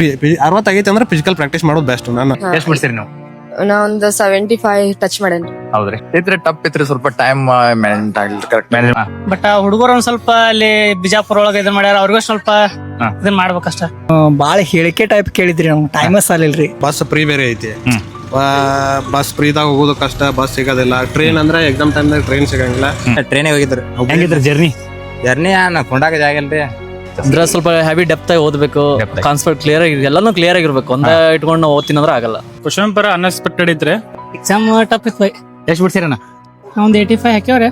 60 ಆಗೈತೆ ಅಂದ್ರೆ physical practice ಮಾಡೋದು ಬೆಸ್ಟ್. ನಾನು ಎಷ್ಟ್ ಬಿಡ್ತೀರಿ ನೀವು? ನಾ ಒಂದು 75 ಟಚ್ ಮಾಡೇನಿ. ಹೌದ್ರಿ, ಇದ್ರೆ ಟಪ್ ಇದ್ರೆ ಸ್ವಲ್ಪ ಟೈಮ್ ಮ್ಯಾನೇಜ್ಮೆಂಟ್ ಆಗಿಲ್ಲ ಕರೆಕ್ಟ್. ಬಟ್ ಹುಡುಗರು ಒಂದ್ ಸ್ವಲ್ಪ ಅಲ್ಲಿ ಬಿಜಾಪುರ ಒಳಗ ಇದನ್ ಮಾಡ್ಯಾರ, ಅವ್ರಿಗೂ ಸ್ವಲ್ಪ ಇದನ್ ಮಾಡ್ಬೇಕಷ್ಟ. ಬಾಳ ಹೇಳಿಕೆ ಟೈಪ್ ಕೇಳಿದ್ರಿ ನಾವು, ಟೈಮ ಸಾಲಿಲ್ರಿ. ಬಸ್ ಫ್ರೀ ಬೇರೆ ಐತಿ, ಬಸ್ ಫ್ರೀದಾಗ ಹೋಗೋದು ಕಷ್ಟ, ಬಸ್ ಸಿಗೋದಿಲ್ಲ. ಟ್ರೈನ್ ಅಂದ್ರೆ ಎಕ್ಸಾಮ್ ಟೈಮ್ದಾಗ ಟ್ರೈನ್ ಸಿಗಂಗಿಲ್ಲ. ಟ್ರೈನಿಗೆ ಹೋಗಿದ್ರು. ಹೆಂಗಿದ್ರಿ ಜರ್ನಿ? ಜರ್ನಿ ಕೊಂಡಾಗ ಜಾಗ ಇಲ್ರಿ. ಇದ್ರ ಸ್ವಲ್ಪ ಹೆವಿ ಡೆಪ್ತ್ ಆಗಿ ಓದ್ಬೇಕು, ಕಾನ್ಸೆಪ್ಟ್ ಕ್ಲಿಯರ್ ಆಗಿ ಎಲ್ಲಾನು ಕ್ಲಿಯರ್ ಆಗಿರ್ಬೇಕು. ಒಂದೇ ಇಟ್ಕೊಂಡು ನಾವು ಓದ್ತೀನಿ ಅಂದ್ರೆ ಆಗಲ್ಲ. ಕ್ವಶನ್ ಪೇಪರ್ ಅನ್ಎಕ್ಸ್ಪೆಕ್ಟೆಡ್ ಇದ್ರೆ ಎಕ್ಸಾಮ್ ಟಫ್ ಇತ್ತು. ಎಷ್ಟ್ ಬಿಡ್ತೀರಣ್ಣ? ಒಂದ್ 85 ಹಾಕ್ಯವ್ರೆ.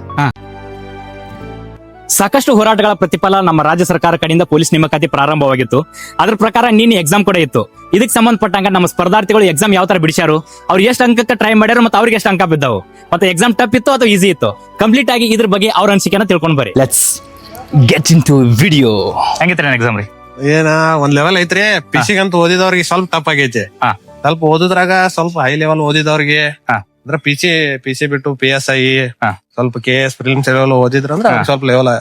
ಸಾಕಷ್ಟು ಹೋರಾಟಗಳ ಪ್ರತಿಫಲ ನಮ್ಮ ರಾಜ್ಯ ಸರ್ಕಾರ ಕಡೆಯಿಂದ ಪೊಲೀಸ್ ನೇಮಕಾತಿ ಪ್ರಾರಂಭವಾಗಿತ್ತು. ಅದ್ರ ಪ್ರಕಾರ ನೀನು ಎಕ್ಸಾಮ್ ಕೂಡ ಇತ್ತು. ಇದಕ್ಕೆ ಸಂಬಂಧಪಟ್ಟಂಗ ನಮ್ಮ ಸ್ಪರ್ಧಾರ್ಥಿಗಳು ಎಕ್ಸಾಮ್ ಯಾವ ತರ ಬಿಡಿಸ್ಯಾರು, ಅವ್ರು ಎಷ್ಟು ಅಂಕಕ್ಕೆ ಟ್ರೈ ಮಾಡ್ಯಾರು, ಮತ್ತೆ ಅವ್ರಿಗೆ ಎಷ್ಟು ಅಂಕ ಬಿದ್ದಾವು, ಮತ್ತೆ ಎಕ್ಸಾಮ್ ಟಫ್ ಇತ್ತು ಅಥವಾ ಈಸಿ ಇತ್ತು, ಕಂಪ್ಲೀಟ್ ಆಗಿ ಇದ್ರ ಬಗ್ಗೆ ಅವ್ರ ಅನಿಸಿಕೆನ ತಿಳ್ಕೊಂಡ್ ಬರ್ರಿ. Let's get into video. ಹೆಂಗಿತ್ರಿ ಎಕ್ಸಾಮ್ ರೀ? ಏನ ಒಂದ್ ಲೆವೆಲ್ ಐತ್ರಿ. ಪಿಸಿಗೆ ಅಂತ ಓದಿದವ್ರಿಗೆ ಸ್ವಲ್ಪ ಟಫ್ ಆಗೈತಿ. ಸ್ವಲ್ಪ ಓದಿದ್ರಾಗ ಸ್ವಲ್ಪ ಹೈ ಲೆವೆಲ್ ಓದಿದವ್ರಿಗೆ ಅಂದ್ರೆ ಪಿಸಿ ಬಿಟ್ಟು PSI ಸ್ವಲ್ಪ KS ಪ್ರಿಲಿಮ್ಸ್ ಲೆವೆಲ್ ಓದಿದ್ರ ಅಂದ್ರೆ ಸ್ವಲ್ಪ ಲೆವೆಲ್.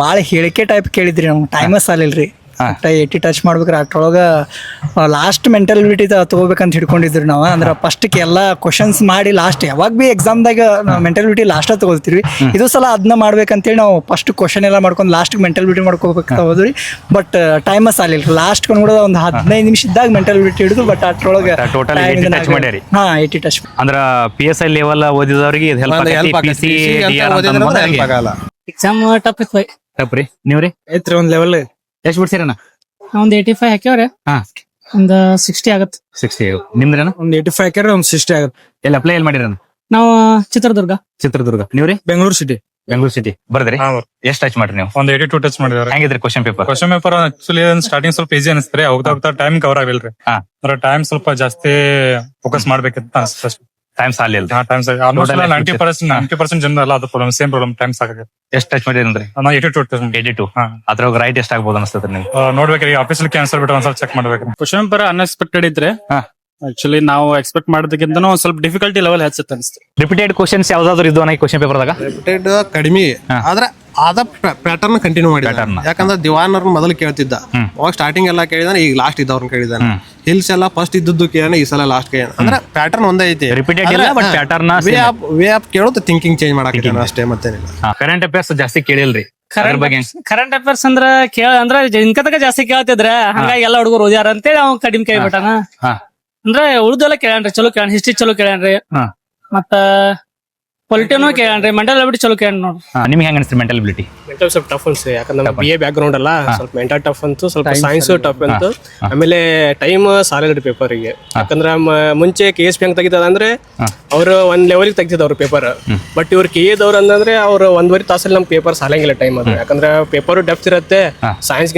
ಬಾಳ ಹೇಳಿಕೆ ಟೈಪ್ ಕೇಳಿದ್ರಿ ನಾವು, ಟೈಮ ಸಾಲಿಲ್ರಿ. 80 ಟಚ್ ಮಾಡ್ಬೇಕ್ರಿ. ಅಷ್ಟ್ರೊಳಗ ಲಾಸ್ಟ್ ಮೆಂಟಾಲಿಟಿ ತಗೋಬೇಕಂತ ಹಿಡ್ಕೊಂಡಿದ್ರಿ ನಾವು. ಅಂದ್ರೆ ಫಸ್ಟ್ ಎಲ್ಲಾ ಕ್ವಶನ್ಸ್ ಮಾಡಿ ಲಾಸ್ಟ್ ಯಾವಾಗ ಬಿ ಎಕ್ಸಾಮ್ದಾಗ ಮೆಂಟಾಲಿಟಿ ಲಾಸ್ಟ್ ತಗೋತೀವಿ. ಇದು ಸಲ ಅದನ್ನ ಮಾಡ್ಬೇಕಂತೇಳಿ ನಾವು ಫಸ್ಟ್ ಕ್ವಶನ್ ಎಲ್ಲ ಮಾಡ್ಕೊಂಡು ಲಾಸ್ಟ್ ಮೆಂಟಾಲಿಟಿ ಮಾಡ್ಕೋಬೇಕಂತ ಹೋದ್ರಿ. But time ಸಾಲಿಲ್ರಿ. ಲಾಸ್ಟ್ ಕೂಡ ಒಂದ್ 15 ನಿಮಿಷ ಇದ್ದಾಗ ಮೆಂಟಾಲಿಟಿ ಹಿಡಿದು, ಬಟ್ ಅಷ್ಟ್ರೊಳಗ ಟೋಟಲ್ 80 ಟಚ್ ಮಾಡ್ಯಾರಿ. 80 ಟಚ್. ಅಂದ್ರ PSI ಲೆವೆಲ್ ಓದಿದವ್ರಿಗೆ ಇದು ಹೆಲ್ಪ್ ಆಗೈತಿ. ಎಕ್ಸಾಮ್ ಟಫ್ ಇತ್ತು. ತಪ್ಪ್ರಿ ನೀವ್ರಿ? ಐತ್ರಿ ಒಂದ್ ಲೆವೆಲ್. ಎಷ್ಟ್ ಬಿಡ್ತೀರಣ್ಣ? ಒಂದ್ 85 ಹಾಕ್ಯವ್ರೆ. ಒಂದ್ 60 ಆಗತ್ತೆ. 60. ನಿಮ್ದ್ರೇನ? ಒಂದ್ 85 ಹಾಕ್ಯಾರ ಒಂದ್ 60 ಆಗತ್ತೆ. ಎಲ್ಲಿ ಅಪ್ಲೈ ಎಲ್ಲಿ ಮಾಡಿರಣ್ಣ? ನಾವು ಚಿತ್ರದುರ್ಗ. ನೀವ್ರಿ? ಬೆಂಗಳೂರು ಸಿಟಿ. ಬರ್ದ್ರಿ? ಎಷ್ಟ್ ಟಚ್ ಮಾಡ್ರಿ ನೀವು? ಒಂದ್ 82 ಟಚ್ ಮಾಡಿದಾರೆ. ಹೆಂಗಿದ್ರಿ ಕ್ವಶನ್ ಪೇಪರ್ ಆಕ್ಚುಲಿ ಸ್ಟಾರ್ಟಿಂಗ್ ಸ್ವಲ್ಪ ಈಸಿ ಅನಿಸ್ತಾರೆ, ಹೋಗ್ತಾ ಟೈಮ್ ಕವರ್ ಆಗಿಲ್ರಿ. ಟೈಮ್ ಸ್ವಲ್ಪ ಜಾಸ್ತಿ ಫೋಕಸ್ ಮಾಡ್ಬೇಕಿತ್ತು ಅನ್ಸುತ್ತೆ. ಟೈಮ್ ಸಾಲಿಲ್ಲ. ಆಲ್ಮೋಸ್ಟ್ 90% ಜನ ಎಲ್ಲ ಅದು ಪ್ರಾಬ್ಲಮ್, ಸೇಮ್ ಪ್ರಾಬ್ಲಮ್, ಟೈಮ್ ಸಾಕಾಗುತ್ತೆ. ಎಷ್ಟ್ ಟಚ್ ಮಾಡಿದ್ರಿ? 82. ಅದ್ರಾಗ ರೈಟ್ ಎಷ್ಟ್ ಆಗ್ಬೋದು ಅನ್ಸ್ತದ್ರಿ ನೀವು? ನೋಡ್ಬೇಕ್ರಿ, ಆಫೀಸಲ್ಲಿ ಕ್ಯಾನ್ಸಲ್ ಬಿಟ್ಟು ಒಂದ್ಸಲ ಚೆಕ್ ಮಾಡ್ಬೇಕ್ರಿ. ಕ್ವಶನ್ ಪೇಪರ್ ಅನ್ಎಕ್ಸ್ಪೆಕ್ಟೆಡ್ ಇದ್ರೆ ಆಕ್ಚುಲಿ ನಾವು ಎಕ್ಸ್ಪೆಕ್ಟ್ ಮಾಡೋದಕ್ಕಿಂತ ಒಂದ್ ಸ್ವಲ್ಪ ಡಿಫಿಕಲ್ಟಿ ಲೆವೆಲ್ ಹೆಚ್ಚುತ್ತೆ ಅನ್ಸುತ್ತೆ. ರಿಪೀಟೆಡ್ ಕ್ವಶನ್ಸ್ ಯಾವ್ದಾದ್ರು ಇದ್ದು ಈ ಕ್ವಶನ್ ಪೇಪರ್ದಾಗ? ರಿಪೀಟೆಡ್ ಕಡಿಮೆ, ಆದ್ರೆ ಅದ ಪ್ಯಾಟರ್ನ್ ಕಂಟಿನ್ಯೂ ಮಾಡಿದಾರೆ. ಯಾಕಂದ್ರೆ ದಿವಾನ್ ಮೊದಲು ಕೇಳ್ತಿದ್ದ, ಅವಾಗ ಸ್ಟಾರ್ಟಿಂಗ್ ಎಲ್ಲ ಕೇಳಿದಾನೆ, ಈಗ ಲಾಸ್ಟ್ ಇದ್ದವ್ರನ್ನ ಕೇಳಿದಾನೆ. ಹಿಲ್ಸ್ ಎಲ್ಲ ಫಸ್ಟ್ ಇದ್ದದ್ದು ಕೇಳೋಣ, ಈ ಸಲ ಲಾಸ್ಟ್ ಕೇಳೋಣ. ಅಂದ್ರೆ ಪ್ಯಾಟರ್ನ್ ಒಂದೇ ಐತಿ, ರಿಪೀಟೆಡ್ ಇಲ್ಲ, ಬಟ್ ಪ್ಯಾಟರ್ನ್ ವೇ ಆಫ್ ಕೇಳೋದು ಥಿಂಕಿಂಗ್ ಚೇಂಜ್ ಮಾಡಕ್ಕೆ ಅಷ್ಟೇ, ಮತ್ತೇನಿಲ್ಲ. ಕರೆಂಟ್ ಅಫೇರ್ಸ್ ಜಾಸ್ತಿ ಕೇಳಿಲ್ರಿ. ಕರೆಂಟ್ ಅಫೇರ್ಸ್ ಅಂದ್ರೆ ಇಂಕತಕ ಜಾಸ್ತಿ ಕೇಳ್ತಿದ್ರ, ಹಂಗಾಗಿ ಎಲ್ಲಾ ಹುಡುಗರು ಓದ್ಯಾರ ಅಂತೇಳಿ ಅವ್ನು ಕಡಿಮೆ ಕೇಳ್ಬಿಟ್ಟಾನ. ಅಂದ್ರೆ ಉಳ್ದೆಲ್ಲ ಕೇಳ್ಯಾನ್ರಿ, ಚಲೋ ಕೇಳ. ಹಿಸ್ಟ್ರಿ ಚಲೋ ಕೇಳ್ಯಾನ್ರಿ, ಮತ್ತ ಪೊಲಿಟಿನೂ ಕೇಳ್ಯಾನ್ರಿ, ಮೆಂಟಲ್ ಅಬಿಲಿಟಿ ಚಲೋ ಕೇಳ ನೋಡ್ರಿ. ನಿಮ್ಗೆ ಹೆಂಗ ಅನಿಸ್ತ್ರಿ ಮೆಂಟಲ್ ಅಬಿಲಿಟಿ? ಮೆಂಟಲ್ ಸ್ವಲ್ಪ ಟಫ್ ಅನ್ಸಿ, ಯಾಕಂದ್ರೆ BA ಬ್ಯಾಕ್ ಗ್ರೌಂಡ್ ಅಲ್ಲ, ಸ್ವಲ್ಪ ಮೆಂಟಲ್ ಟಫ್ ಅಂತು, ಸ್ವಲ್ಪ ಸೈನ್ಸ್ ಟಫ್ ಅಂತು. ಆಮೇಲೆ ಟೈಮ್ ಸಾಲಿಡ್ ಪೇಪರ್ಗೆ, ಯಾಕಂದ್ರ ಮುಂಚೆ KS ಬ್ಯಾಂಕ್ ತೆಗಿತದಂದ್ರೆ ಅವ್ರು ಒಂದ್ ಲೆವೆಲ್ ತೆಗ್ತಿದವ್ರು ಪೇಪರ್. ಬಟ್ ಇವ್ರು KA ಅಂದ್ರೆ ಅವ್ರು 1.5 ತಾಸಲ್ಲಿ ನಮ್ ಪೇಪರ್ ಸಾಲಂಗಿಲ್ಲ ಟೈಮ್ ಅದು. ಯಾಕಂದ್ರೆ ಪೇಪರ್ ಡೆಪ್ತ್ ಇರುತ್ತೆ, ಸೈನ್ಸ್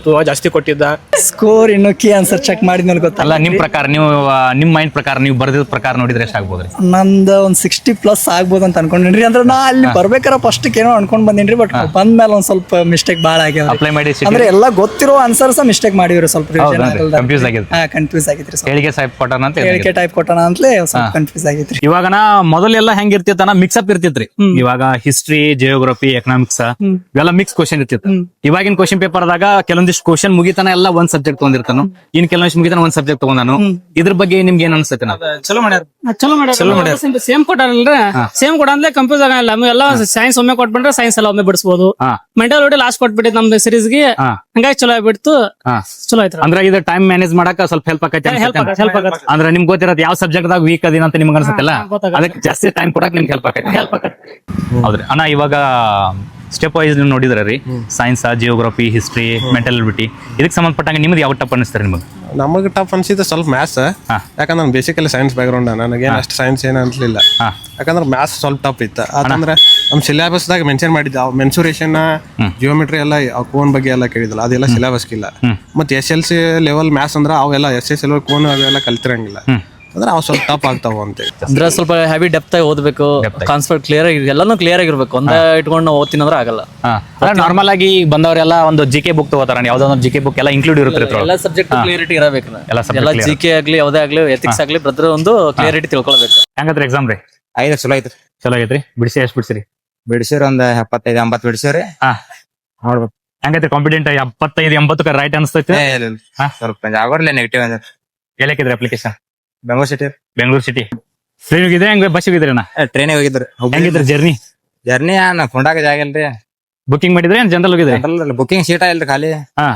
ತುಂಬಾ ಜಾಸ್ತಿ ಕೊಟ್ಟಿದ್ದ. ಸ್ಕೋರ್ ಇನ್ನು ಕೀ ಆನ್ಸರ್ ಚೆಕ್ ಮಾಡಿದ್ಮೇಲೆ ಗೊತ್ತಲ್ಲ. ನಿಮ್ ಪ್ರಕಾರ ನೀವು ನಿಮ್ ಮೈಂಡ್ ಪ್ರಕಾರ ನೀವು ಬರ್ದಿದ ಪ್ರಕಾರ ನೋಡಿದ್ರೆ ಎಷ್ಟ್ ಆಗ್ಬೋದ್ರಿ? ನಂದು ಒಂದ್ 60+ ಆಗ್ಬೋದು ಅಂತ ಅನ್ಕೊಂಡ್ರಿ. ಅಂದ್ರೆ ನಾ ಅಲ್ಲಿ ಬರ್ಬೇಕಾರ ಫಸ್ಟ್ ಏನೋ ಅನ್ಕೊಂಡ್ ಬಂದಿನ್ರಿ, ಬಟ್ ಬಂದ್ಮೇಲೆ ಒಂದ್ ಸ್ವಲ್ಪ ಮಿಸ್ಟೇಕ್ ಬಾಳ ಆಗ್ಯಾವ. ಅಪ್ಲೈ ಮಾಡಿ ಅಂದ್ರೆ ಎಲ್ಲ ಗೊತ್ತಿರೋ ಆನ್ಸರ್ಸ್ ಮಿಸ್ಟೇಕ್ ಮಾಡಿವ್ರಿ, ಸ್ವಲ್ಪ ಕನ್ಫ್ಯೂಸ್ ಆಗಿದ್ರಿ. ಕನ್ಫ್ಯೂಸ್ ಆಗಿದ್ರಿ. ಹೇಳಿಕೆ ಟೈಪ್ ಕೊಟ್ಟಣ ಅಂತ ಹೇಳಿಕೆ ಟೈಪ್ ಕೊಟ್ಟಣ ಅಂತಲೇ ಸ್ವಲ್ಪ ಕನ್ಫ್ಯೂಸ್ ಆಗಿದ್ರಿ. ಇವಾಗನ ಮೊದಲೆಲ್ಲ ಹೆಂಗ್ ಇರ್ತಿತ್ತನ ಮಿಕ್ಸ್ಅಪ್ ಇರ್ತಿತ್ರಿ. ಇವಾಗ ಹಿಸ್ಟ್ರಿ, ಜಿಯೋಗ್ರಫಿ, ಎಕನಾಮಿಕ್ಸ್ ಇವೆಲ್ಲ ಮಿಕ್ಸ್ ಕ್ವಶನ್ ಇರ್ತಿತ್ತು. ಇವಾಗಿನ ಕ್ವಶನ್ ಪೇಪರ್ ದಾಗ ಕೆಲವೊಂದಿಷ್ಟು ಕ್ವಶನ್ ಮುಗಿತಾನ ಎಲ್ಲ ಒಂದ್ ಸಬ್ಜೆಕ್ಟ್ ತಗೊಂಡಿರ್ತಾನು, ಇನ್ ಕೆಲವೊಂದಿಷ್ಟು ಮುಗಿತಾನ ಒಂದ್ ಸಬ್ಜೆಕ್ಟ್ ತಗೊಂಡಾನು. ಇದ್ರ ಬಗ್ಗೆ ನಿಮ್ಗೆ ಏನ್ ಅನ್ಸುತ್ತೆ? ಚಲೋ ಮಾಡ್ಯಾರ. ಸೇಮ್ ಕೊಟ್ಟಾರಲ್ರಿ, ಸೇಮ್ ಕೊಡಂದ್ರೆ ಕಂಪ್ಯೂಸ್ ಆಗಲ್ಲ. ಎಲ್ಲ ಸೈನ್ಸ್ ಒಮ್ಮೆ ಕೊಟ್ಬಿಟ್ರೆ ಸೈನ್ಸ್ ಎಲ್ಲ ಒಮ್ಮೆ ಬಿಡಿಸಬಹುದು. ಮೆಂಟಲ್ ಅಬಿಲಿಟಿ ಲಾಸ್ಟ್ ಕೊಟ್ಬಿಟ್ಟಿದ್ ನಮ್ ಸೀರೀಸ್ಗೆ, ಹಂಗಾಗಿ ಚಲೋ ಆಗ್ಬಿಡ್ತು. ಚಲೋ ಆಯ್ತು. ಅಂದ್ರೆ ಇದು ಟೈಮ್ ಮ್ಯಾನೇಜ್ ಮಾಡಕ ಸ್ವಲ್ಪ ಹೆಲ್ಪ್ ಆಗತ್ತೆ. ಅಂದ್ರೆ ನಿಮ್ಗೆ ಗೊತ್ತಿರೋದು ಯಾವ ಸಬ್ಜೆಕ್ಟ್ ದಾಗ ವೀಕ್ ಅದಿನ ಅಂತ ನಿಮ್ಗೆ ಅನ್ಸುತ್ತಲ್ಲ, ಅದಕ್ಕೆ ಜಾಸ್ತಿ ಟೈಮ್ ಕೊಡಕ್ ನಿಮ್ಗೆ ಹೆಲ್ಪ್ ಆಗತ್ತೆ. ಹೌದ್ರಿ ಅಣ್ಣ. ಇವಾಗ ಸ್ಟೆಪ್ ವೈಸ್ ನೀವು ನೋಡಿದ್ರ ರೀ, science, geography, history, mental ability, ಇದಕ್ಕೆ ಸಂಬಂಧಪಟ್ಟಂಗೆ ನಿಮ್ದು ಯಾವ ಟಫ್ ಅನಿಸ್ತಾರೆ ನಿಮಗೆ? ನಮಗೆ ಟಫ್ ಅನ್ಸಿದ್ದು ಸ್ವಲ್ಪ ಮ್ಯಾಥ್ಸ್. ಯಾಕಂದ್ರೆ ನಾನು ಬೇಸಿಕಲಿ ಸೈನ್ಸ್ ಬ್ಯಾಕ್ ಗ್ರೌಂಡ್, ನನಗೇನು ಅಷ್ಟು ಸೈನ್ಸ್ ಏನು ಅನ್ಸಲಿಲ್ಲ. ಯಾಕಂದ್ರೆ ಮ್ಯಾಥ್ಸ್ ಸ್ವಲ್ಪ ಟಫ್ ಇತ್ತು. ಅದಂದ್ರೆ ನಮ್ಮ ಸಿಲೆಬಸ್ದಾಗ ಮೆನ್ಷನ್ ಮಾಡಿದ್ದ ಮೆನ್ಸುರೇಷನ್, ಜಿಯೋಮೆಟ್ರಿ ಎಲ್ಲ ಕೋನ್ ಬಗ್ಗೆ ಎಲ್ಲ ಕೇಳಿದಲ್ಲ, ಅದೆಲ್ಲ ಸಿಲೆಬಸ್ಗಿಲ್ಲ. ಮತ್ತೆ SLC ಲೆವೆಲ್ ಮ್ಯಾಥ್ಸ್ ಅಂದ್ರೆ ಅವೆಲ್ಲ SSC ಲೆವೆಲ್ ಕೋನ್ ಅವೆಲ್ಲ ಕಲ್ತಿರಂಗಿಲ್ಲ. ಅಂದ್ರೆ ಅವ್ ಸ್ವಲ್ಪ ಟಫ್ ಆಗ್ತಾವ ಅಂತ. ಅಂದ್ರೆ ಸ್ವಲ್ಪ ಹೆವಿ ಡೆಪ್ತ್ ಆಗಿ ಓದ್ಬೇಕು, ಕಾನ್ಸೆಪ್ಟ್ ಕ್ಲಿಯರ್ ಆಗಿ ಎಲ್ಲಾನು ಕ್ಲಿಯರ್ ಆಗಿರ್ಬೇಕು. ಒಂದೇ ಇಟ್ಕೊಂಡು ನಾವು ಓದ್ತೀನಿ ಅಂದ್ರೆ ಆಗಲ್ಲ. ನಾರ್ಮಲ್ ಆಗಿ ಬಂದವರೆಲ್ಲ ಒಂದು GK ಬುಕ್ ತಗೋತಾರ, ಯಾವ್ದೋ ಒಂದು GK ಬುಕ್ ಎಲ್ಲ ಇನ್ಕ್ಲೂಡ್ ಇರುತ್ತೆ. ಎಲ್ಲ ಸಬ್ಜೆಕ್ಟ್ ಕ್ಲಿಯರಿಟಿ ಇರಬೇಕು. ಎಲ್ಲ GK ಆಗ್ಲಿ ಯಾವ್ದೇ ಆಗ್ಲಿ ಎಥಿಕ್ಸ್ ಆಗ್ಲಿ ಬ್ರದರ್ ಒಂದು ಕ್ಲಿಯರಿಟಿ ತಿಳ್ಕೊಳ್ಬೇಕು. ಹೆಂಗತ್ರಿ ಎಕ್ಸಾಮ್ ರೀ? ಚಲೋ ಐತ್ರಿ. ಚಲೋ ಐತ್ರಿ. ಬಿಡಿಸಿ ಎಷ್ಟು ಬಿಡಿಸಿರಿ? ಬಿಡಿಸಿರಿ ಒಂದ್ 75-80 ಬಿಡಿಸಿರಿ. ನೋಡ್ಬೇಕು ಹೆಂಗೈತೆ ಕಾಂಪಿಡೆಂಟ್ 75-80 ರೈಟ್ ಅನ್ಸ್ತೈತಿ ಸ್ವಲ್ಪ ಜಾಗೋರ್ಲೆ ನೆಗೆಟಿವ್ ಅಂದ್ರೆ ಎಲ್ಲಕ್ಕಿದ್ರಿ ಅಪ್ಲಿಕೇಶನ್ ಬೆಂಗಳೂರು ಸಿಟಿ ಟ್ರೈನ್ ಹೋಗಿದ್ರೆ ಹೆಂಗ ಬಸ್ ಹೋಗಿದ್ರಿ ಅಣ್ಣ ಟ್ರೈನಿಗೆ ಹೋಗಿದ್ರು ಹೆಂಗಿದ್ರಿ ಜರ್ನಿ ಜರ್ನಿ ನಾ ಕೊಂಡಾಗ ಜಾಗ ಇಲ್ರಿ ಬುಕಿಂಗ್ ಮಾಡಿದ್ರೆ ಏನ್ ಜನರಲ್ ಹೋಗಿದ್ರಿ ಬುಕಿಂಗ್ ಸೀಟ ಇಲ್ರಿ ಖಾಲಿ ಹಾ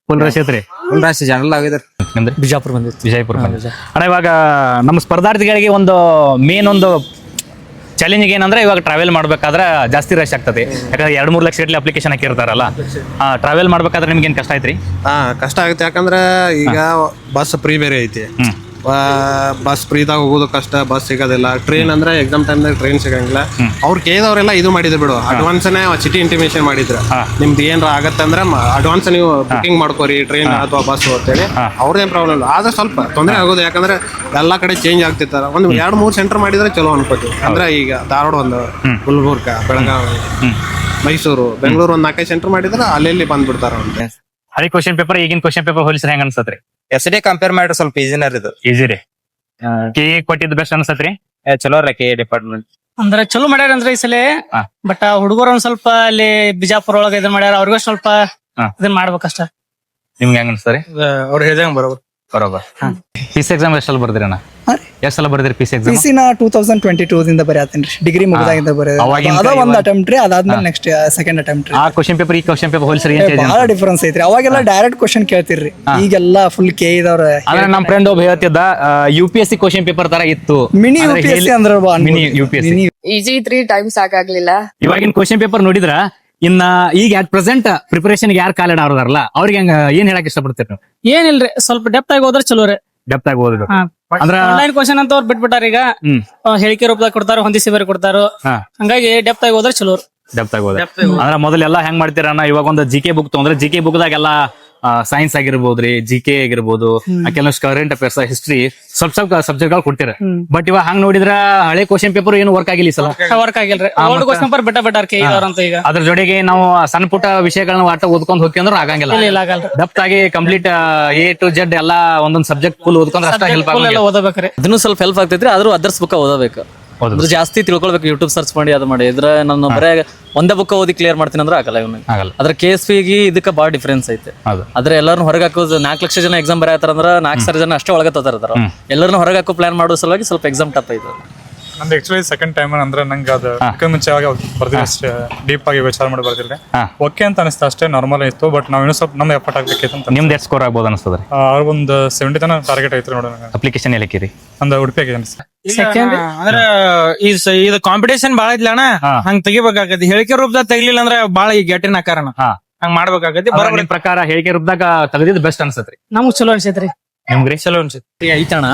ಫುಲ್ ರಶ್ ಐತ್ರಿ ಫುಲ್ ರಾಶಿ ಜನರಲ್ ಹೋಗಿದ್ರು ಬಿಜಾಪುರ ಬಂದಿತ್ತು. ವಿಜಯಪುರ ಅಣ್ಣ ಇವಾಗ ನಮ್ಮ ಸ್ಪರ್ಧಾರ್ಥಿಗಳಿಗೆ ಒಂದು ಮೇನ್ ಒಂದು ಚಾಲೆಂಜ್ ಏನಂದ್ರೆ ಇವಾಗ ಟ್ರಾವೆಲ್ ಮಾಡ್ಬೇಕಾದ್ರೆ ಜಾಸ್ತಿ ರಶ್ ಆಗ್ತದೆ ಯಾಕಂದ್ರೆ 2-3 ಲಕ್ಷ ಗಟ್ಟಲೆ ಅಪ್ಲಿಕೇಶನ್ ಹಾಕಿರ್ತಾರಲ್ಲ ಟ್ರಾವೆಲ್ ಮಾಡ್ಬೇಕಾದ್ರೆ ನಿಮ್ಗೆ ಏನ್ ಕಷ್ಟ ಐತ್ರಿ? ಕಷ್ಟ ಆಗುತ್ತೆ ಯಾಕಂದ್ರೆ ಈಗ ಬಸ್ ಫ್ರೀ ಬೇರೆ ಐತಿ. ಬಸ್ ಫ್ರೀದಾಗ ಹೋಗೋದು ಕಷ್ಟ, ಬಸ್ ಸಿಗೋದಿಲ್ಲ. ಟ್ರೈನ್ ಅಂದ್ರೆ ಎಕ್ಸಾಮ್ ಟೈಮ್ದಾಗ ಟ್ರೈನ್ ಸಿಗಂಗಿಲ್ಲ. ಅವ್ರು ಕೇಳಿದವರೆಲ್ಲ ಇದು ಮಾಡಿದ್ರು ಬಿಡು, ಅಡ್ವಾನ್ಸ್ನೇ ಸಿಟಿ ಇಂಟಿಮೇಷನ್ ಮಾಡಿದ್ರು. ನಿಮ್ದು ಏನಾರ ಆಗತ್ತಂದ್ರೆ ಅಡ್ವಾನ್ಸ್ ನೀವು ಬುಕಿಂಗ್ ಮಾಡ್ಕೋರಿ ಟ್ರೈನ್ ಅಥವಾ ಬಸ್ ಅಂತೇಳಿ. ಅವ್ರದೇನ್ ಪ್ರಾಬ್ಲಮ್ ಇಲ್ಲ, ಆದ್ರೆ ಸ್ವಲ್ಪ ತೊಂದರೆ ಆಗೋದು. ಯಾಕಂದ್ರೆ ಎಲ್ಲಾ ಕಡೆ ಚೇಂಜ್ ಆಗ್ತಿರ್ತಾರ. ಒಂದು 2-3 ಸೆಂಟರ್ ಮಾಡಿದ್ರೆ ಚಲೋ ಅನ್ಕೋತೀವಿ. ಅಂದ್ರೆ ಈಗ ಧಾರವಾಡ ಒಂದು, ಗುಲ್ಬರ್ಗ, ಬೆಳಗಾವಿ, ಮೈಸೂರು, ಬೆಂಗಳೂರು ಒಂದು 4-5 ಸೆಂಟರ್ ಮಾಡಿದ್ರೆ ಅಲ್ಲಿ ಬಂದ್ಬಿಡ್ತಾರ. ಹಳಿ ಕ್ವಶನ್ ಪೇಪರ್ ಈಗಿನ ಕ್ವಶನ್ ಪೇಪರ್ ಹೋಲಿಸಿದ್ರೆ ಹೆಂಗ ಅನ್ಸತ್ರಿ? ಎಸ್.ಡಿ ಕಂಪೇರ್ ಮಾಡ್ರಿ ಸ್ವಲ್ಪ ಈಜಿನರ್ ಇದು. ಈಜಿ ರೀ. ಕೆ ಕೊಟ್ಟಿದ್ದು ಬೆಸ್ಟ್ ಅನ್ಸತ್ರಿ? ಚಲೋ ರೀ ಕೆ ಡಿಪಾರ್ಟ್ಮೆಂಟ್ ಅಂದ್ರೆ ಚಲೋ ಮಾಡ್ಯಾರ ಅಂದ್ರೆ ಈ ಸಲ. ಬಟ್ ಹುಡುಗರು ಒಂದ್ ಸ್ವಲ್ಪ ಅಲ್ಲಿ ಬಿಜಾಪುರ ಒಳಗ ಇದನ್ ಮಾಡ್ಯಾರ, ಅವ್ರಿಗೂ ಸ್ವಲ್ಪ ಇದನ್ ಮಾಡ್ಬೇಕಷ್ಟ. ನಿಮ್ಗೆ ಹೆಂಗ ಅನ್ಸ್ತಾರಿ? ಅವ್ರು ಹೇಳ್ದಂಗ ಬರೋಬರ್. ಪಿಸಿ ಎಕ್ಸಾಮ್ ಎಷ್ಟೆಲ್ಲ ಬರ್ದಿರಿ ಅಣ್ಣ? ಎಷ್ಟು ಸಲ ಬರ್ದಿರಿ ಪಿಸಿ ಎಕ್ಸಾಮ್? ಪಿಸಿ ನಾ 2022 ದಿಂದ ಬರೆಯತ್ತೇನ್ರಿ, ಡಿಗ್ರಿ ಮುಗಿದಾಗಿಂದ ಅದ ಒಂದ್ ಅಟೆಂಪ್ಟ್ ರೀ, ಅದಾದ್ಮೇಲೆ ನೆಕ್ಸ್ಟ್ ಸೆಕೆಂಡ್ ಅಟೆಂಪ್ಟ್ ರೀ. ಆ ಕ್ವಶನ್ ಪೇಪರ್ ಈ ಕ್ವಶನ್ ಪೇಪರ್ ಹೋಲಿಸಿದ್ರೆ ಏನ್ ಚೇಂಜ್? ಬಹಳ ಡಿಫರೆನ್ಸ್ ಐತ್ರಿ. ಅವಾಗೆಲ್ಲ ಡೈರೆಕ್ಟ್ ಕ್ವಶನ್ ಕೇಳ್ತಿರ್ರಿ, ಈಗೆಲ್ಲ ಫುಲ್ ಕೆ ಇದಾವ್ರ. ಅಂದ್ರೆ ನಮ್ಮ ಫ್ರೆಂಡ್ ಒಬ್ಬ ಹೇಳ್ತಿದ್ದ UPSC ಕ್ವಶನ್ ಪೇಪರ್ ತರ ಇತ್ತು, ಮಿನಿ UPSC ಅಂದ್ರೆ ಮಿನಿ UPSC. ಈಜಿ 3 ಟೈಮ್ಸ್ ಸಾಕಾಗ್ಲಿಲ್ಲ. ಇವಾಗಿನ ಕ್ವಶನ್ ಪೇಪರ್ ನೋಡಿದ್ರ ಇನ್ನ ಈಗ ಅಟ್ ಪ್ರೆಸೆಂಟ್ ಪ್ರಿಪರೇಷನ್ ಯಾರು ಕಾಲಿಡ ಅವ್ರದಾರಲ್ಲ ಅವ್ರಿಗೆ ಏನ್ ಹೇಳಕ್ ಇಷ್ಟಪಡ್ತೀರಿ ನೀವು? ಏನಿಲ್ರಿ, ಸ್ವಲ್ಪ ಡೆಪ್ತ್ ಆಗಿ ಹೋದ್ರೆ ಚಲೋ ರೀ. ಡೆಪ್ತ್ ಆಗಿ ಓದಬೇಕು ಅಂದ್ರ ಆನ್ಲೈನ್ ಕ್ವಶನ್ ಅಂತ ಅವ್ರು ಬಿಟ್ಬಿಟ್ಟಾರ. ಈಗ ಹೇಳಿಕೆ ರೂಪದಾಗ ಕೊಡ್ತಾರ, ಹೊಂದಿಸಿ ಬೇರೆ ಕೊಡ್ತಾರ. ಹಂಗಾಗಿ ಡೆಪ್ತ್ ಆಗಿ ಹೋದ್ರೆ ಚಲೋ. ಡೆಪ್ತ್ ಆಗಿ ಹೋದ ಅಂದ್ರ ಮೊದಲೆಲ್ಲ ಹೆಂಗ್ ಮಾಡ್ತೀರಣ್ಣ, ಇವಾಗ ಒಂದು GK ಬುಕ್ ತಗೊಂಡ್ರೆ GK ಬುಕ್ ದಾಗೆಲ್ಲ ಸೈನ್ಸ್ ಆಗಿರ್ಬೋದ್ರಿ, GK ಆಗಿರ್ಬೋದು, ಕೆಲವಷ್ಟು ಕರೆಂಟ್ ಅಫೇರ್ಸ್, ಹಿಸ್ಟ್ರಿ ಸ್ವಲ್ಪ ಸಬ್ಜೆಕ್ಟ್ ಗಳು ಕೊಡ್ತೀರ. ಬಟ್ ಇವಾಗ ಹಂಗ್ ನೋಡಿದ್ರ ಹಳೆ ಕ್ವಶನ್ ಪೇಪರ್ ಏನು ವರ್ಕ್ ಆಗಿಲ್ಲ ಈ ಸಲ. ವರ್ಕ್ ಆಗಿಲ್ರಿ, ಓಲ್ಡ್ ಕ್ವಶನ್ ಪೇಪರ್ ಬಿಟ್ಟಾರ ಕೆ ಅಂತ. ಈಗ ಅದ್ರ ಜೊತೆಗೆ ನಾವು ಸಣ್ಣ ಪುಟ್ಟ ವಿಷಯಗಳನ್ನ ಆಟ ಓದ್ಕೊಂಡ್ ಹೋಗಿ ಅಂದ್ರೆ ಆಗಂಗಿಲ್ಲ. ಡೆಪ್ತ್ ಆಗಿ ಕಂಪ್ಲೀಟ್ A to Z ಎಲ್ಲ ಒಂದೊಂದ್ ಸಬ್ಜೆಕ್ಟ್ ಫುಲ್ ಓದ್ಕೊಂಡ್ರೆ ಅಷ್ಟ ಹೆಲ್ಪ್ ಆಗುತ್ತೆ. ಓದಬೇಕ್ರಿ, ಅದನ್ನು ಸ್ವಲ್ಪ ಹೆಲ್ಪ್ ಆಗ್ತೈತ್ರಿ. ಆದ್ರೂ ಅದರ್ಸ್ ಬುಕ್ ಓದಬೇಕು, ಅದ್ರ ಜಾಸ್ತಿ ತಿಳ್ಕೊಳ್ಬೇಕು. ಯೂಟ್ಯೂಬ್ ಸರ್ಚ್ ಮಾಡಿ ಅದು ಮಾಡಿ ಇದ್ರ ನಾನು ಬರೇ ಒಂದೇ ಬುಕ್ ಓದಿ ಕ್ಲಿಯರ್ ಮಾಡ್ತೀನಿ ಅಂದ್ರೆ ಆಗಲ್ಲ. ಆಗಲ್ಲ. ಅದ್ರ KSP ಗೆ ಇದಕ್ಕೆ ಬಾಳ ಡಿಫರೆನ್ಸ್ ಐತೆ. ಆದ್ರೆ ಎಲ್ಲರನ್ನು ಹೊರಗೆ ಹಾಕೋದು 4 ಲಕ್ಷ ಜನ ಎಕ್ಸಾಮ್ ಬರೆಯತ್ತಾರ ಅಂದ್ರ 4,000 ಜನ ಅಷ್ಟೇ ಒಳಗೆ ತೋತಾರ. ಎಲ್ಲರನ್ನು ಹೊರಗೆ ಹಾಕೋ ಪ್ಲಾನ್ ಮಾಡೋ ಸಲುವಾಗಿ ಸ್ವಲ್ಪ ಎಕ್ಸಾಮ್ ಟಫ್ ಐತೆ. ನಂದು ಆಕ್ಚುಲಿ ಸೆಕೆಂಡ್ ಟೈಮ್ ಅಂದ್ರೆ ನಂಗೆ ಅದು ಮುಂಚೆ ಬರ್ದಿಲ್ಲ, ಅಷ್ಟೇ ಡೀಪ್ ಆಗಿ ವಿಚಾರ ಮಾಡಿ ಬರ್ದಿಲ್ಲ. ಓಕೆ ಅಂತ ಅನಿಸ್ತಾ, ಅಷ್ಟೇ ನಾರ್ಮಲ್ ಇತ್ತು. ಬಟ್ ನಾವು ಇನ್ನೂ ಸ್ವಲ್ಪ ನಮ್ದು ಎಫರ್ಟ್ ಆಗ್ಬೇಕಿತ್ತು. ನಿಮ್ದು ಎಷ್ಟು ಸ್ಕೋರ್ ಆಗ್ಬೋದು ಅನಿಸ್ತದ್ರಿ? ಒಂದು 70 ತನ ಟಾರ್ಗೆಟ್ ಐತ್ರಿ ನೋಡೋಣ. ಅಪ್ಲಿಕೇಶನ್ ಎಲ್ಲಕ್ಕಿರಿ? ಒಂದು ಉಡುಪಿಯಾಗಿ ಅನಿಸ್ತು. ಅಂದ್ರ ಇದು ಕಾಂಪಿಟೇಷನ್ ಬಾಳ ಐತ್ಲ ಅಣ್ಣ, ಹಂಗ್ ತೆಗಿಬೇಕಾಗತಿ. ಹೇಳಿಕೆ ರೂಪದಾಗ ತೆಗಿಲಿಲ್ಲ ಅಂದ್ರ ಬಾಳ ಈ ಗೆಟಿನ ಆಕಾರನ ಹಂಗ್ ಮಾಡ್ಬೇಕಾಗತಿ. ನಿಮ್ ಪ್ರಕಾರ ಹೇಳಿಕೆ ರೂಪದಾಗ ತೆಗೆದಿದ್ದು ಬೆಸ್ಟ್ ಅನ್ಸತ್ರಿ? ನಮಗ್ ಚಲೋ ಅನ್ಸೈತ್ರಿ. ನಿಮ್ಗ್ರಿ? ಚಲೋ ಅನ್ಸುತ್ತೆ ಐತಣ್ಣ.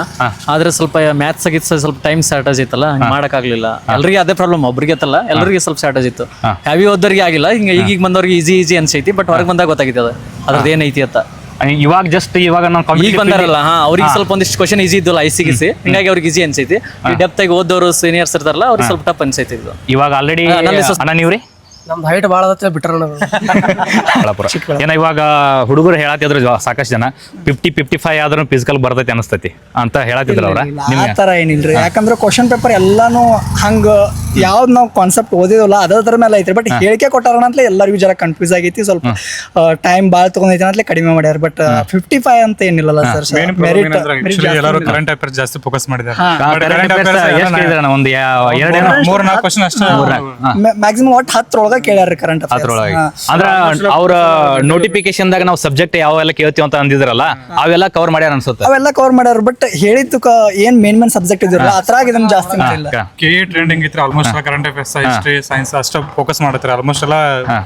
ಆದ್ರೆ ಸ್ವಲ್ಪ ಮ್ಯಾಥ್ಸ್ ಆಗಿತ್ತು, ಸ್ವಲ್ಪ ಟೈಮ್ ಶಾರ್ಟೇಜ್ ಇತ್ತಲ್ಲ, ಹಂಗ್ ಮಾಡಕ್ ಆಗ್ಲಿಲ್ಲ. ಎಲ್ರಿಗೆ ಅದೇ ಪ್ರಾಬ್ಲಮ್, ಒಬ್ರಿಗೆ ಅತ್ತಲ್ಲ, ಎಲ್ಲರಿಗೆ ಸ್ವಲ್ಪ ಶಾರ್ಟೇಜ್ ಇತ್ತು. ಹೆವಿ ಓದೋರಿಗೆ ಆಗಿಲ್ಲ, ಹಿಂಗ ಈಗ ಬಂದವ್ರಿಗೆ ಈಜಿ ಅನ್ಸೈತಿ. ಬಟ್ ಹೊರಗೆ ಬಂದಾಗ ಗೊತ್ತಾಗಿತ್ತು ಅದ್ರದ್ದು ಏನೈತಿ ಅಂತ. ಇವಾಗ ಜಸ್ಟ್ ಇವಾಗ ಈಗ ಬಂದಾರಲ್ಲ, ಅವ್ರಿಗೆ ಸ್ವಲ್ಪ ಒಂದಿಷ್ಟು ಕ್ವಶನ್ ಈಜಿ ಇದ್ದಲ್ಲ ICGC, ಹಿಂಗಾಗಿ ಅವ್ರಿಗೆ ಈಜಿ ಅನ್ಸೈತಿ. ಈ ಡೆಪ್ತ್ ಆಗಿ ಓದೋರು ಸೀನಿಯರ್ಸ್ ಇರ್ತಾರಲ್ಲ, ಅವ್ರಿಗೆ ಸ್ವಲ್ಪ ಟಫ್ ಅನ್ಸೈತಿ ಇದು. ಇವಾಗ ಆಲ್ರೆಡಿ ನೀವ್ರಿ? ನಮ್ದು ಹೈಟ್ ಬಾಳ ಬಿಟ್ರ ಏನ ಇವಾಗ ಹುಡುಗರು ಹೇಳತ್ತಿದ್ರು ಸಾಕಷ್ಟು ಜನ 50-55 ಆದ್ರೂ ಫಿಸಿಕಲ್ ಬರ್ತೈತಿ ಅನಸ್ತೈತಿ ಅಂತ ಹೇಳತ್ತಿದ್ರ ಅವ್ರ. ಆ ತರ ಏನಿಲ್ರಿ, ಯಾಕಂದ್ರೆ ಕ್ವಶನ್ ಪೇಪರ್ ಎಲ್ಲಾನು ಹಂಗ ಯಾವ್ದ್ ನಾವ್ ಕಾನ್ಸೆಪ್ಟ್ ಓದಿದಲ್ಲ ಅದ್ರ ಮೇಲೆ ಐತ್ರಿ. ಬಟ್ ಹೇಳಿಕೆ ಕೊಟ್ಟಾರ ಅಂತಲೇ ಎಲ್ಲರಿಗೂ ಜರ ಕನ್ಫ್ಯೂಸ್ ಆಗೈತಿ. ಸ್ವಲ್ಪ ಟೈಮ್ ಬಾಳ ತಗೊಂಡೈತಿ ಅಂತಲೇ ಕಡಿಮೆ ಮಾಡ್ಯಾರ. ಬಟ್ 55 ಅಂತ ಏನಿಲ್ಲಲ್ಲ ಸರ್. ಮೆರಿಟ್ ಎಲ್ಲರೂ ಕರೆಂಟ್ ಅಫೇರ್ಸ್ ಜಾಸ್ತಿ ಫೋಕಸ್ ಮಾಡಿದ್ದಾರೆ. ಒಂದು 3-4 ಕ್ವಶನ್ ಅಷ್ಟೇ, ಮ್ಯಾಕ್ಸಿಮಮ್ ಒಟ್ಟು 10 ಒಳಗ ಕೇಳ್ಯಾರ ಕರೆಂಟ್ ಅಫೇರ್ಸ್. ಅಂದ್ರ ಅವ್ರ ನೋಟಿಫಿಕೇಶನ್ ದಾಗ ನಾವು ಸಬ್ಜೆಕ್ಟ್ ಯಾವೆಲ್ಲ ಕೇಳ್ತೀವಿ ಅಂತ ಅಂದಿದ್ರಲ್ಲ, ಅವೆಲ್ಲ ಕವರ್ ಮಾಡ್ಯಾರ ಅನ್ಸುತ್ತೆ. ಅವೆಲ್ಲ ಕವರ್ ಮಾಡ್ಯಾರ. ಬಟ್ ಹೇಳಿದ್ದು ಏನ್ ಮೇನ್ ಸಬ್ಜೆಕ್ಟ್ ಇದ್ರಲ್ಲ ಅದ್ರಾಗ ಇದನ್ನ ಜಾಸ್ತಿ ಮಾಡಿಲ್ಲ. KE ಟ್ರೆಂಡಿಂಗ್ ಇತ್ತು almost current affairs, history, science ಅಷ್ಟೇ ಫೋಕಸ್ ಮಾಡ್ತಾರೆ. ಆಲ್ಮೋಸ್ಟ್ ಎಲ್ಲ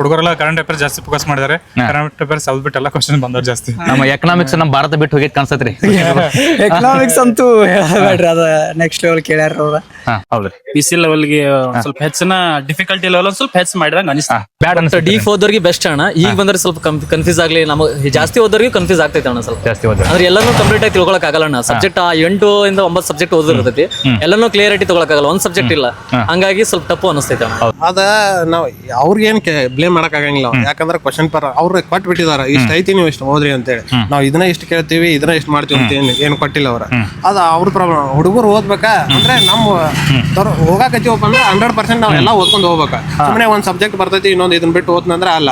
ಹುಡುಗರೆಲ್ಲ ಕರೆಂಟ್ ಅಫೇರ್ಸ್ ಜಾಸ್ತಿ ಫೋಕಸ್ ಮಾಡಿದ್ದಾರೆ. ಕರೆಂಟ್ ಅಫೇರ್ಸ್ ಅದ್ ಬಿಟ್ಟು ಎಲ್ಲ ಕ್ವಶನ್ ಬಂದವ್ರು ಜಾಸ್ತಿ. ನಮ್ಮ ಎಕನಾಮಿಕ್ಸ್ ನಮ್ಮ ಭಾರತ ಬಿಟ್ಟು ಹೋಗಿದ್ ಕಾಣಿಸ್ತೈತ್ರಿ. ಎಕನಾಮಿಕ್ಸ್ ಅಂತೂ ಹೇಳಬೇಡ್ರಿ, ಅದ ನೆಕ್ಸ್ಟ್ ಲೆವೆಲ್ ಕೇಳ್ಯಾರ ಅವ್ರ. ಹೌದ್ರಿ. PC ಲೆವೆಲ್ಗೆ ಸ್ವಲ್ಪ ಹೆಚ್ಚಿನ ಡಿಫಿಕಲ್ಟಿ ಲೆವೆಲ್ ಸ್ವಲ್ಪ ಹೆಚ್ಚು ಮಾಡಿದಾಗ ಅನಿಸ್ತಾ. ಬ್ಯಾಡ್ ಅನ್ಸುತ್ತೆ. ಡೀಪ್ ಓದೋರಿಗೆ ಬೆಸ್ಟ್ ಅಣ್ಣ. ಈಗ ಬಂದ್ರೆ ಸ್ವಲ್ಪ ಕನ್ಫ್ಯೂಸ್ ಆಗ್ಲಿ, ನಮಗೆ ಜಾಸ್ತಿ ಓದೋರಿಗೆ ಕನ್ಫ್ಯೂಸ್ ಆಗ್ತೈತೆ ಅಣ್ಣ. ಸ್ವಲ್ಪ ಜಾಸ್ತಿ ಓದ್ರಿ ಅಂದ್ರೆ ಎಲ್ಲಾನು ಕಂಪ್ಲೀಟ್ ಆಗಿ ತಿಳ್ಕೊಳಕ್ ಆಗಲ್ಲ ಅಣ್ಣ. ಸಬ್ಜೆಕ್ಟ್ 8 ಇಂದ 9 ಸಬ್ಜೆಕ್ಟ್ ಓದಿರ್ತೈತಿ, ಎಲ್ಲಾನು ಕ್ಲಿಯರಿಟಿ ತಗೊಳಕ್ ಆಗಲ್ಲ, ಒಂದ್ ಸಬ್ಜೆಕ್ಟ್ ಇಲ್ಲ. ಹಂಗಾಗಿ ಸ್ವಲ್ಪ ತಪ್ಪು ಅನಿಸ್ತೈತೆ ಅಣ್ಣ. ಅದ ನಾವ್ ಅವ್ರಿಗೇನ್ ಬ್ಲೇಮ್ ಮಾಡಕ್ ಆಗಂಗಿಲ್ಲ. ಯಾಕಂದ್ರೆ ಕ್ವಶನ್ ಪೇಪರ್ ಅವ್ರು ಕೊಟ್ಟು ಬಿಟ್ಟಿದಾರ, ಇಷ್ಟ ಐತಿ ನೀವು ಇಷ್ಟ ಓದ್ರಿ ಅಂತೇಳಿ. ನಾವ್ ಇದನ್ನ ಇಷ್ಟ ಕೇಳ್ತೀವಿ, ಇದನ್ನ ಇಷ್ಟ ಮಾಡ್ತೀವಿ ಅಂತ ಏನ್ ಕೊಟ್ಟಿಲ್ಲ ಅವ್ರ. ಅದ ಅವ್ರ ಪ್ರಾಬ್ಲಮ್. ಹುಡುಗರು ಓದ್ಬೇಕಾ ಅಂದ್ರೆ ನಮ್ಮ ಹೋಗಾಕತ್ತೀವಪ್ಪ ಅಂದ್ರೆ 100% ನಾವ್ ಎಲ್ಲ ಓದ್ಕೊಂಡು ಹೋಗ್ಬೇಕ. ಸುಮ್ಮನೆ ಒಂದ್ ಸಬ್ಜೆಕ್ಟ್ ಸಬ್ಜೆಕ್ಟ್ ಬರ್ತೈತಿ ಇನ್ನೊಂದು ಇದನ್ನ ಬಿಟ್ಟು ಓದ್ನಂದ್ರೆ ಅಲ್ಲ.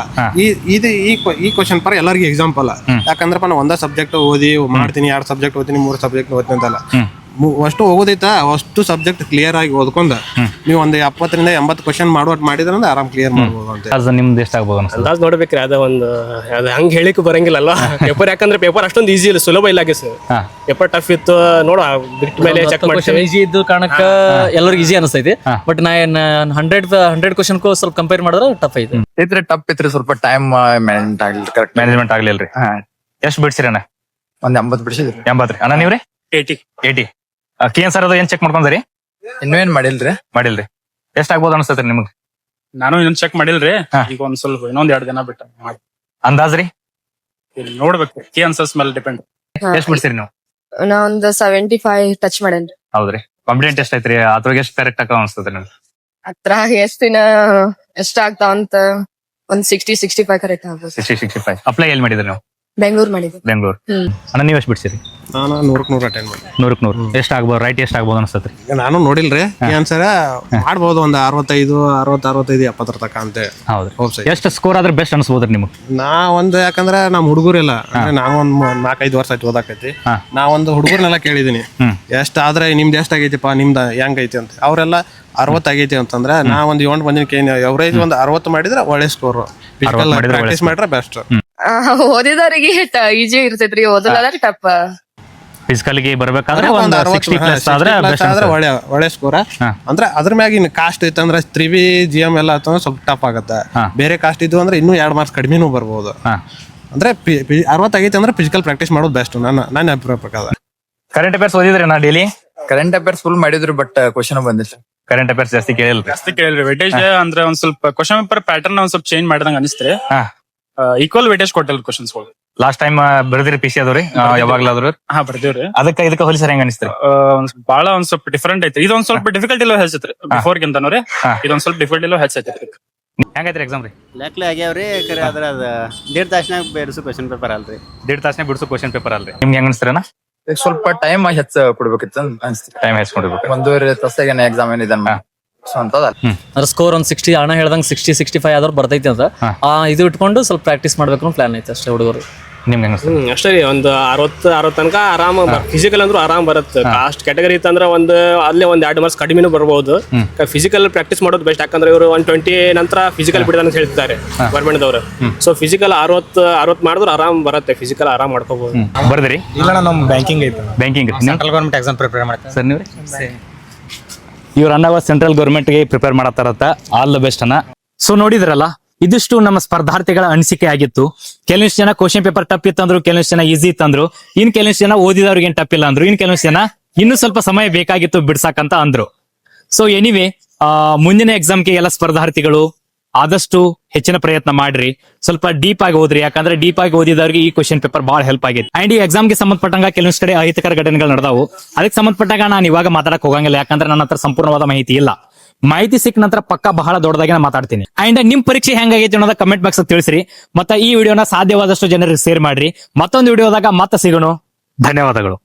ಈ ಕ್ವಶನ್ ಪರ್ ಎಲ್ಲರಿಗೂ ಎಕ್ಸಾಂಪಲ್. ಯಾಕಂದ್ರಪ್ಪ ನಾ ಒಂದೇ ಸಬ್ಜೆಕ್ಟ್ ಓದಿ ಮಾಡ್ತೀನಿ, 2 ಸಬ್ಜೆಕ್ಟ್ ಓದ್ತೀನಿ, 3 ಸಬ್ಜೆಕ್ಟ್ ಓದ್ತೀನಿ ಅಂತಲ್ಲ. ಅಷ್ಟು ಹೋಗೋದೈತ ಅಷ್ಟು ಸಬ್ಜೆಕ್ಟ್ ಕ್ಲಿಯರ್ ಆಗಿ ಓದ್ಕೊಂಡ ನೀವು ಒಂದು 70 ರಿಂದ 80 ಕ್ವಶನ್ ಮಾಡುವಟ್ ಮಾಡಿದ್ರಂದ್ರೆ ಆರಾಮ್ ಕ್ಲಿಯರ್ ಮಾಡ್ಬೋದು ಅಂತ. ನಿಮ್ದು ಎಷ್ಟಾಗ್ಬೋದು ಅನ್ಸುತ್ತೆ? ಅಂದಾಜ್ ನೋಡ್ಬೇಕ್ರಿ ಅದ ಒಂದು ಅದ ಹಂಗ್ ಹೇಳಿಕ್ ಬರಂಗಿಲ್ಲ ಅಲ್ವಾ. ಪೇಪರ್ ಯಾಕಂದ್ರೆ ಪೇಪರ್ ಅಷ್ಟೊಂದು ಈಸಿ ಇಲ್ಲ, ಸುಲಭ ಇಲ್ಲ ಸರ್. ಪೇಪರ್ ಟಫ್ ಇತ್ತು ನೋಡ ಬಿಟ್ ಮೇಲೆ ಚೆಕ್ ಮಾಡ್ತೀವಿ. ಈಸಿ ಇದ್ದು ಕಾರಣಕ್ಕ ಎಲ್ಲರಿಗೂ ಈಸಿ ಅನಿಸ್ತೈತಿ. ಬಟ್ ನಾ 100 ಕ್ವಶನ್ಗೂ ಸ್ವಲ್ಪ ಕಂಪೇರ್ ಮಾಡಿದ್ರೆ ಟಫ್ ಐತೆ. ಟಫ್ ಇತ್ರಿ, ಸ್ವಲ್ಪ ಟೈಮ್ ಮ್ಯಾನೇಜ್ಮೆಂಟ್ ಆಗ್ಲಿ, ಕರೆಕ್ಟ್ ಮ್ಯಾನೇಜ್ಮೆಂಟ್ ಆಗ್ಲಿಲ್ರಿ. ಎಷ್ಟು ಬಿಡ್ಸಿರಿ ಅಣ್ಣ? ಒಂದ್ 80 ಬಿಡಿಸಿದ್ರಿ. 80 ರೀ. ಅಣ್ಣ ನೀವ್ರಿ? 80. ಕೇನ್ ಸರ್ ಅದು ಏನ್ ಚೆಕ್ ಮಾಡ್ಕೊಂಡ್ರಿ? ಇನ್ನೂ ಏನ್ ಮಾಡಿಲ್ರಿ. ಎಷ್ಟಾಗ್ಬೋದು ಅನ್ಸ್ತೈತ್ರಿ ನಿಮ್ಗೆ? ನಾನು ಇನ್ನೊಂದ್ ಚೆಕ್ ಮಾಡಿಲ್ರಿ. ಈಗ ಒಂದ್ ಸ್ವಲ್ಪ ಇನ್ನೊಂದ್ 2 ದಿನ ಬಿಟ್ಟು ಮಾಡಿ ಅಂದಾಜ್ರಿ ನೋಡ್ಬೇಕು. ಕೀ ಆನ್ಸರ್ಸ್ ಮೇಲೆ ಡಿಪೆಂಡ್. ಎಷ್ಟ್ ಬಿಡ್ಸಿರಿ ನೀವು? ನಾ ಒಂದು 75 ಟಚ್ ಮಾಡೇನ್ರಿ. ಹೌದ್ರಿ. ಕಾನ್ಫಿಡೆಂಟ್ ಎಷ್ಟ್ ಐತ್ರಿ? ಅದ್ರಾಗ ಎಷ್ಟು ಕರೆಕ್ಟ್ ಆಗ ಅನ್ಸ್ತೈತ್ರಿ ನಿಮ್ಗೆ? ಹತ್ರ ಎಷ್ಟ್ ದಿನ ಎಷ್ಟ ಆಗ್ತಾವಂತ ಒಂದ್ 60-65 ಕರೆಕ್ಟ್ ಆಗ್ಬೋದು. 60-65. ಅಪ್ಲೈ ಎಲ್ಲಿ ಮಾಡಿದ್ರಿ ನೀವು? ಬೆಂಗಳೂರು ಮಾಡಿದ್ವಿ. ಬೆಂಗಳೂರು. ಅಣ್ಣ ನೀವ್ ಎಷ್ಟ್ ಬಿಡ್ಸಿರಿ? ನಾನು 100 ಅಟೆಂಡ್ ಮಾಡಿ. 100 ಎಷ್ಟ್ ಆಗ್ಬೋದು? ರೈಟ್ ಎಷ್ಟ್ ಆಗ್ಬೋದು ಅನ್ಸ್ತೈತ್ರಿ? ನಾನು ನೋಡಿಲ್ರಿ ಆನ್ಸರ್. ಮಾಡ್ಬೋದು ಒಂದು 65, 70 ತಕ ಅಂತ. ಹೌದ್ರಿ. ಎಷ್ಟು ಸ್ಕೋರ್ ಆದ್ರೆ ಬೆಸ್ಟ್ ಅನ್ಸ್ಬೋದ್ರಿ ನಿಮ್ಗೆ? ನಾ ಒಂದು ಯಾಕಂದ್ರೆ ನಮ್ ಹುಡುಗರಿಲ್ಲ, ನಾನು ಒಂದ್ 4-5 ವರ್ಷ ಆಯ್ತು ಓದಾಕೈತಿ. ನಾ ಒಂದು ಹುಡುಗರ್ನೆಲ್ಲ ಕೇಳಿದೀನಿ ಎಷ್ಟ್ ಆದ್ರೆ ನಿಮ್ದು ಎಷ್ಟ್ ಆಗೈತಿಪ್ಪ, ನಿಮ್ದ ಹೆಂಗೈತಿ ಅಂತ. ಅವ್ರೆಲ್ಲ 60 ಆಗೈತಿ ಅಂತಂದ್ರೆ ನಾ ಒಂದ್ 7 ಬಂದಿನಿ. ಎವರೇಜ್ ಒಂದು 60 ಮಾಡಿದ್ರೆ ಒಳ್ಳೆ ಸ್ಕೋರ್. ಪ್ರಾಕ್ಟೀಸ್ ಮಾಡ್ರೆ ಬೆಸ್ಟ್. ಓದಿದವರಿಗೆ ಈಜಿ ಇರ್ತೈತ್ರಿ, ಓದಲಾದ್ರೆ ಟಫ್. ಫಿಸಿಕಲ್ಗೆ ಬರ್ಬೇಕಾದ್ರೆ ಒಂದು 60+ ಆದ್ರೆ ಬೆಸ್ಟ್ ಆದ್ರೆ ಒಳ್ಳೆ ಸ್ಕೋರ್. ಅಂದ್ರೆ ಅದ್ರ ಮ್ಯಾಗ ಕಾಸ್ಟ್ ಇತ್ತಂದ್ರೆ 3B GM ಎಲ್ಲ ಅಂತಂದ್ರೆ ಸ್ವಲ್ಪ ಟಫ್ ಆಗತ್ತೆ. ಬೇರೆ ಕಾಸ್ಟ್ ಇದ್ವು ಅಂದ್ರೆ ಇನ್ನೂ 2 ಮಾರ್ಕ್ಸ್ ಕಡಿಮೆನೂ ಬರ್ಬೋದು. ಅಂದ್ರೆ 60 ಆಗೈತಿ ಅಂದ್ರೆ ಫಿಸಿಕಲ್ ಪ್ರಾಕ್ಟೀಸ್ ಮಾಡೋದು ಬೆಸ್ಟ್ ನನ್ನ ಅಭಿಪ್ರಾಯ ಪ್ರಕಾರ. ಕರೆಂಟ್ ಅಫೇರ್ಸ್ ಓದಿದ್ರಿ ನಾ ಡೈಲಿ? ಕರೆಂಟ್ ಅಫೇರ್ಸ್ ಫುಲ್ ಮಾಡಿದ್ರು, ಬಟ್ ಕ್ವಶನ್ ಬಂದಿಲ್ಲ. ಕರೆಂಟ್ ಅಫೇರ್ಸ್ ಜಾಸ್ತಿ ಕೇಳಿಲ್ರಿ. ವೆಟೇಜ್ ಅಂದ್ರೆ ಒಂದ್ ಸ್ವಲ್ಪ ಕ್ವಶನ್ ಪೇಪರ್ ಪ್ಯಾಟರ್ನ್ ಒಂದ್ ಸ್ವಲ್ಪ ಚೇಂಜ್ ಮಾಡಿದಂಗ ಅನಿಸ್ತ್ರಿ. ಈಕ್ವಲ್ ವೇಟೇಜ್ ಕೊಟ್ಟಿಲ್ಲ ಕ್ವಶನ್ಸ್. ಲಾಸ್ಟ್ ಟೈಮ್ ಬರ್ದಿರಿ PC ಅದವ್ರಿ ಯಾವಾಗ್ಲಾದ್ರು? ಬರ್ದೇವ್ರಿ. ಇದಕ್ಕೆ ಹೋಲಿಸರ್ ಹೆಂಗ ಅನಿಸ್ತ್ರಿ? ಬಹಳ ಒಂದ್ ಸ್ವಲ್ಪ ಡಿಫರೆಂಟ್ ಐತ್ರಿ. ಇದೊಂದ್ ಸ್ವಲ್ಪ ಡಿಫಿಕಲ್ಟ್ ಇಲ್ಲ ಹೆಚ್ಚೈತ್ರಿ ಬಿಫೋರ್ ಗಿಂತನೂರಿ. ಇದೊಂದ್ ಸ್ವಲ್ಪ ಡಿಫಿಕಲ್ಟ್ ಇಲ್ಲ ಹೆಚ್ಚೈತ್ರಿ. ಹೆಂಗೈತ್ರಿ ಎಕ್ಸಾಮ್ ರೀ? ಲೆಕ್ಲೆ ಆಗ್ಯಾವ್ರಿ. ಅದ್ರ ಅದ 1.5 ತಾಸ್ನಾಗ ಬೇರ್ಸು ಕ್ವಶನ್ ಪೇಪರ್ ಅಲ್ರಿ. 1.5 ತಾಸ್ನಾಗ ಬಿಡಿಸೋ ಕ್ವಶನ್ ಪೇಪರ್ ಅಲ್ರಿ. ನಿಮ್ಗೆ ಹೆಂಗ ಅನಿಸ್ತಾರನ? ಸ್ವಲ್ಪ ಟೈಮ್ ಹೆಚ್ಚ ಕೊಡ್ಬೇಕಿತ್ತು ಅನ್ಸ್ತಿ. ಟೈಮ್ ಹೆಚ್ಚಿಕೊಡ್ಬೇಕು. 1.5 ತಾಸಾಗ ಎಕ್ಸಾಮ್ ಏನಿದೆ ಅದ್ರ ಸ್ಕೋರ್ ಒಂದ್ 60 ಅಣ್ಣ ಹೇಳ್ದಂಗ್ 60-65 ಆದ್ರೂ ಬರ್ತೈತಿ ಅಂತ ಇದು ಇಟ್ಕೊಂಡು ಸ್ವಲ್ಪ ಪ್ರಾಕ್ಟೀಸ್ ಮಾಡ್ಬೇಕು ಪ್ಲಾನ್ ಐತೆ ಅಷ್ಟೇ ಹುಡುಗರು. ನಿಮ್ಗೆ ಅಷ್ಟೇ ರೀ. ಒಂದು 60 ತನಕ ಆರಾಮ. ಫಿಸಿಕಲ್ ಅಂದ್ರೂ ಆರಾಮ್ ಬರುತ್ತೆ. ಕಾಸ್ಟ್ ಕ್ಯಾಟಗರಿ ಇತ್ತಂದ್ರೆ ಅಲ್ಲೇ ಒಂದ್ 2 ಮಾರ್ಕ್ಸ್ ಕಡಿಮೆನೂ ಬರ್ಬೋದು. ಫಿಸಿಕಲ್ ಪ್ರಾಕ್ಟೀಸ್ ಮಾಡೋದು ಬೆಸ್ಟ್. ಯಾಕಂದ್ರೆ ಇವರು 120 ನಂತರ ಫಿಸಿಕಲ್ ಬಿಡದ ಅಂತ ಹೇಳ್ತಾರೆ ಗವರ್ಮೆಂಟ್ ದವರು. ಸೊ ಫಿಸಿಕಲ್ 60 ಮಾಡಿದ್ರು ಆರಾಮ್ ಬರುತ್ತೆ. ಫಿಸಿಕಲ್ ಆರಾಮ್ ಮಾಡ್ಕೋಬಹುದು. ಬರ್ದ್ರಿ? ಇಲ್ಲ, ನಮ್ ಬ್ಯಾಂಕಿಂಗ್ ಐತೆ. Banking central government exam prepare ಮಾಡ್ತಾರೆ ಸರ್. ನೀವ್ರಿ? ಇವ್ರ ಅಣ್ಣವ ಸೆಂಟ್ರಲ್ ಗೌರ್ಮೆಂಟ್ಗೆ ಪ್ರಿಪೇರ್ ಮಾಡತ್ತಾರತ್ತ. ಆಲ್ ದ ಬೆಸ್ಟ್ ಅನ್ನ. ಸೊ ನೋಡಿದ್ರಲ್ಲ, ಇದಿಷ್ಟು ನಮ್ಮ ಸ್ಪರ್ಧಾರ್ಥಿಗಳ ಅನಿಸಿಕೆ ಆಗಿತ್ತು. ಕೆಲವಷ್ಟು ಜನ ಕ್ವಶನ್ ಪೇಪರ್ ಟಫ್ ಇತ್ತಂದ್ರು, ಕೆಲವಷ್ಟು ಜನ ಈಸಿ ಇತ್ತಂದ್ರು, ಇನ್ ಕೆಲವಷ್ಟು ಜನ ಓದಿದವ್ರಿಗೆ ಏನ್ ಟಫ್ ಇಲ್ಲ ಅಂದ್ರು, ಇನ್ ಕೆಲವಷ್ಟು ಜನ ಇನ್ನೂ ಸ್ವಲ್ಪ ಸಮಯ ಬೇಕಾಗಿತ್ತು ಬಿಡ್ಸಾಕಂತ ಅಂದ್ರು. ಸೊ ಎನಿವೆ, ಮುಂದಿನ ಎಕ್ಸಾಮ್ಗೆ ಎಲ್ಲ ಸ್ಪರ್ಧಾರ್ಥಿಗಳು ಆದಷ್ಟು ಹೆಚ್ಚಿನ ಪ್ರಯತ್ನ ಮಾಡ್ರಿ. ಸ್ವಲ್ಪ ಡೀಪ್ ಆಗಿ ಓದ್ರಿ. ಯಾಕಂದ್ರೆ ಡೀಪ್ ಆಗಿ ಓದಿದವ್ರಿಗೆ ಈ ಕ್ವಶನ್ ಪೇಪರ್ ಬಹಳ ಹೆಲ್ಪ್ ಆಗಿದೆ. ಅಂಡ್ ಈ ಎಕ್ಸಾಮ್ಗೆ ಸಂಬಂಧಪಟ್ಟಂಗ ಕೆಲವೊಂದ್ ಕಡೆ ಅಹಿತಕರ ಘಟನೆಗಳು ನಡೆದಾವು. ಅದಕ್ಕೆ ಸಂಬಂಧಪಟ್ಟಾಗ ನಾನು ಇವಾಗ ಮಾತಾಡಕ್ ಹೋಗಂಗಿಲ್ಲ. ಯಾಕಂದ್ರೆ ನನ್ನ ಹತ್ರ ಸಂಪೂರ್ಣವಾದ ಮಾಹಿತಿ ಇಲ್ಲ. ಮಾಹಿತಿ ಸಿಕ್ಕ ನಂತರ ಪಕ್ಕ ಬಹಳ ದೊಡ್ಡದಾಗಿ ನಾನು ಮಾತಾಡ್ತೀನಿ. ಅಂಡ್ ನಿಮ್ ಪರೀಕ್ಷೆ ಹೆಂಗಾಗೈತಿ ಅನ್ನೋದ ಕಮೆಂಟ್ ಬಾಕ್ಸ್ ತಿಳಿಸ್ರಿ. ಮತ್ತೆ ಈ ವಿಡಿಯೋನ ಸಾಧ್ಯವಾದಷ್ಟು ಜನರಿಗೆ ಶೇರ್ ಮಾಡ್ರಿ. ಮತ್ತೊಂದು ವಿಡಿಯೋದಾಗ ಮತ್ತೆ ಸಿಗೋಣ. ಧನ್ಯವಾದಗಳು.